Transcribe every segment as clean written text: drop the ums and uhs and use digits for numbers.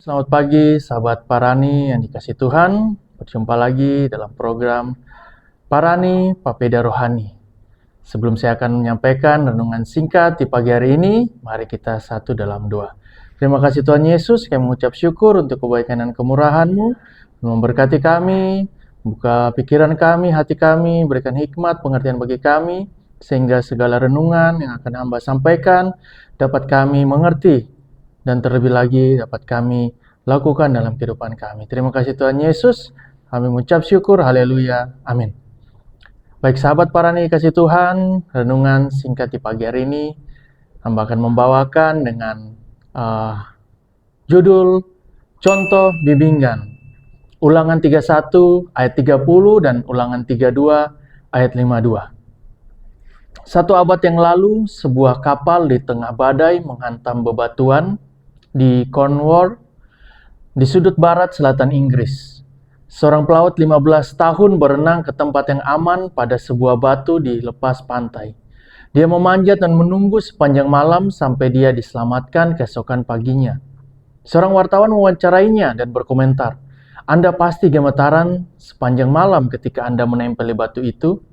Selamat pagi, sahabat Parani yang dikasihi Tuhan. Berjumpa lagi dalam program Parani Papeda Rohani. Sebelum saya akan menyampaikan renungan singkat di pagi hari ini, mari kita satu dalam doa. Terima kasih Tuhan Yesus, kami mengucap syukur untuk kebaikan dan kemurahan-Mu, memberkati kami, buka pikiran kami, hati kami, berikan hikmat, pengertian bagi kami, sehingga segala renungan yang akan Hamba sampaikan dapat kami mengerti, dan terlebih lagi dapat kami lakukan dalam kehidupan kami. Terima kasih Tuhan Yesus, kami mengucap syukur, haleluya, amin. Baik sahabat Parani kasih Tuhan, renungan singkat di pagi hari ini Hamba akan membawakan dengan judul Contoh Bimbingan. Ulangan 31 ayat 30 dan Ulangan 32 ayat 52. Satu abad yang lalu, sebuah kapal di tengah badai menghantam bebatuan di Cornwall, di sudut barat selatan Inggris. Seorang pelaut 15 tahun berenang ke tempat yang aman pada sebuah batu di lepas pantai. Dia memanjat dan menunggu sepanjang malam sampai dia diselamatkan keesokan paginya. Seorang wartawan mewawancarainya dan berkomentar, "Anda pasti gemetaran sepanjang malam ketika Anda menempeli batu itu?"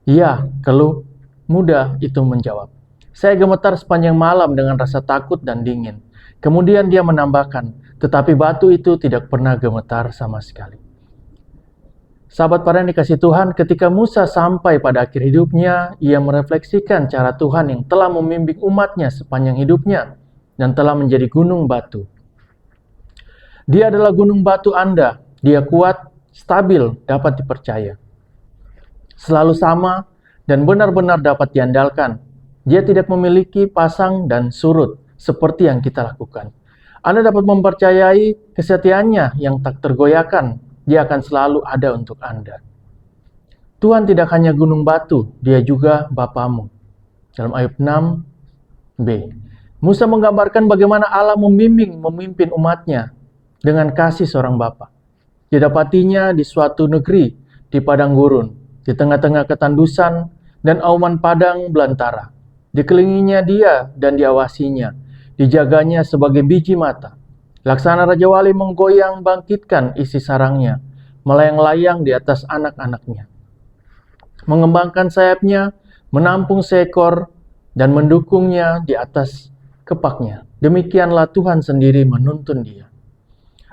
"Ya," keluh muda itu menjawab. "Saya gemetar sepanjang malam dengan rasa takut dan dingin." Kemudian dia menambahkan, "Tetapi batu itu tidak pernah gemetar sama sekali." Sahabat Parani dikasihi Tuhan, ketika Musa sampai pada akhir hidupnya, ia merefleksikan cara Tuhan yang telah membimbing umatnya sepanjang hidupnya dan telah menjadi gunung batu. Dia adalah gunung batu Anda. Dia kuat, stabil, dapat dipercaya. Selalu sama dan benar-benar dapat diandalkan. Dia tidak memiliki pasang dan surut seperti yang kita lakukan. Anda dapat mempercayai kesetiaannya yang tak tergoyahkan. Dia akan selalu ada untuk Anda. Tuhan tidak hanya gunung batu, Dia juga Bapamu. Dalam ayat 6b, Musa menggambarkan bagaimana Allah memimpin umatnya dengan kasih seorang Bapa. Didapatinya di suatu negeri, di padang gurun, di tengah-tengah ketandusan dan auman padang belantara. Dikelilinginya dia dan diawasinya, dijaganya sebagai biji mata. Laksana Raja Wali menggoyang bangkitkan isi sarangnya, melayang-layang di atas anak-anaknya. Mengembangkan sayapnya, menampung seekor, dan mendukungnya di atas kepaknya. Demikianlah Tuhan sendiri menuntun dia.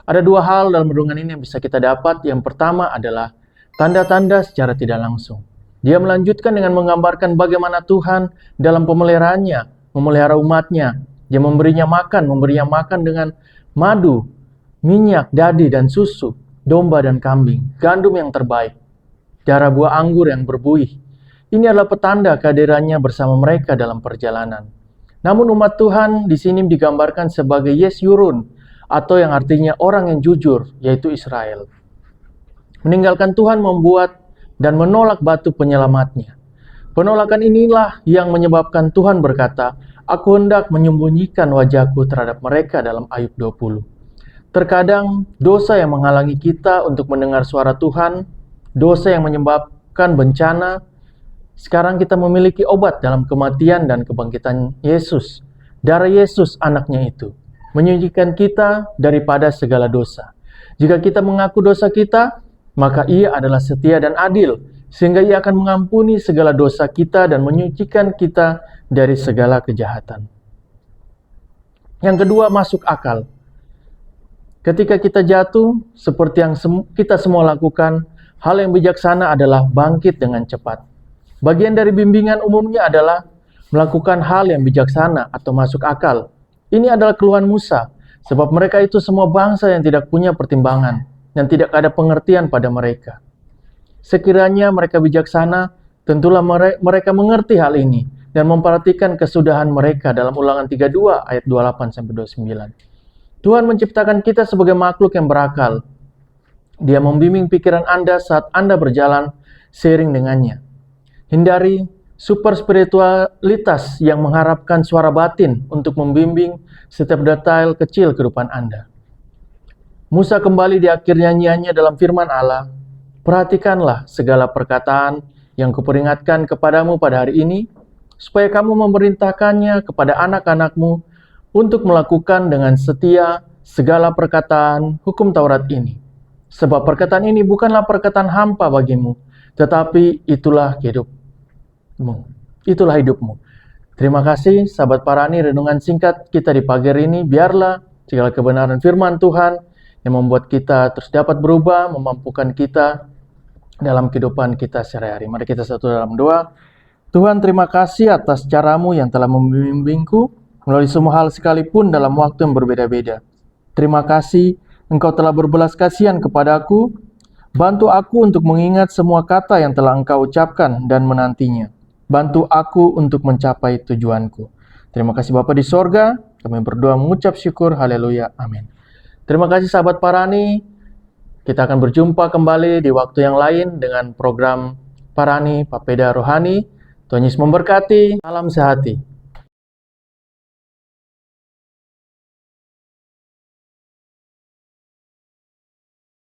Ada dua hal dalam renungan ini yang bisa kita dapat. Yang pertama adalah tanda-tanda secara tidak langsung. Dia melanjutkan dengan menggambarkan bagaimana Tuhan dalam pemeliharaannya, memelihara umatnya. Dia memberinya makan dengan madu, minyak, dadi, dan susu, domba dan kambing, gandum yang terbaik, darah buah anggur yang berbuih. Ini adalah petanda kehadirannya bersama mereka dalam perjalanan. Namun umat Tuhan di sini digambarkan sebagai Yesyurun, atau yang artinya orang yang jujur, yaitu Israel. Meninggalkan Tuhan membuat dan menolak batu penyelamatnya. Penolakan inilah yang menyebabkan Tuhan berkata, "Aku hendak menyembunyikan wajahku terhadap mereka" dalam Ayub 20. Terkadang dosa yang menghalangi kita untuk mendengar suara Tuhan, dosa yang menyebabkan bencana. Sekarang kita memiliki obat dalam kematian dan kebangkitan Yesus. Darah Yesus anaknya itu menyucikan kita daripada segala dosa. Jika kita mengaku dosa kita, maka Ia adalah setia dan adil, sehingga Ia akan mengampuni segala dosa kita dan menyucikan kita dari segala kejahatan. Yang kedua, masuk akal. Ketika kita jatuh, seperti yang kita semua lakukan, hal yang bijaksana adalah bangkit dengan cepat. Bagian dari bimbingan umumnya adalah melakukan hal yang bijaksana atau masuk akal. Ini adalah keluhan Musa, sebab mereka itu semua bangsa yang tidak punya pertimbangan dan tidak ada pengertian pada mereka. Sekiranya mereka bijaksana, tentulah mereka mengerti hal ini dan memperhatikan kesudahan mereka dalam Ulangan 32 ayat 28-29. Tuhan menciptakan kita sebagai makhluk yang berakal. Dia membimbing pikiran Anda saat Anda berjalan seiring dengannya. Hindari super spiritualitas yang mengharapkan suara batin untuk membimbing setiap detail kecil kehidupan Anda. Musa kembali di akhir nyanyiannya dalam firman Allah, "Perhatikanlah segala perkataan yang kuperingatkan kepadamu pada hari ini, supaya kamu memerintahkannya kepada anak-anakmu untuk melakukan dengan setia segala perkataan hukum Taurat ini. Sebab perkataan ini bukanlah perkataan hampa bagimu, tetapi itulah hidupmu. Itulah hidupmu. Terima kasih sahabat Parani, renungan singkat kita di pagi hari ini. Biarlah segala kebenaran firman Tuhan yang membuat kita terus dapat berubah, memampukan kita dalam kehidupan kita sehari-hari. Mari kita satu dalam doa. Tuhan, terima kasih atas caramu yang telah membimbingku melalui semua hal sekalipun dalam waktu yang berbeda-beda. Terima kasih Engkau telah berbelas kasihan kepadaku. Bantu aku untuk mengingat semua kata yang telah Engkau ucapkan dan menantinya. Bantu aku untuk mencapai tujuanku. Terima kasih Bapa di sorga. Kami berdoa mengucap syukur. Haleluya. Amin. Terima kasih sahabat Parani. Kita akan berjumpa kembali di waktu yang lain dengan program Parani Papeda Rohani. Tuhan Yesus memberkati. Salam sehati.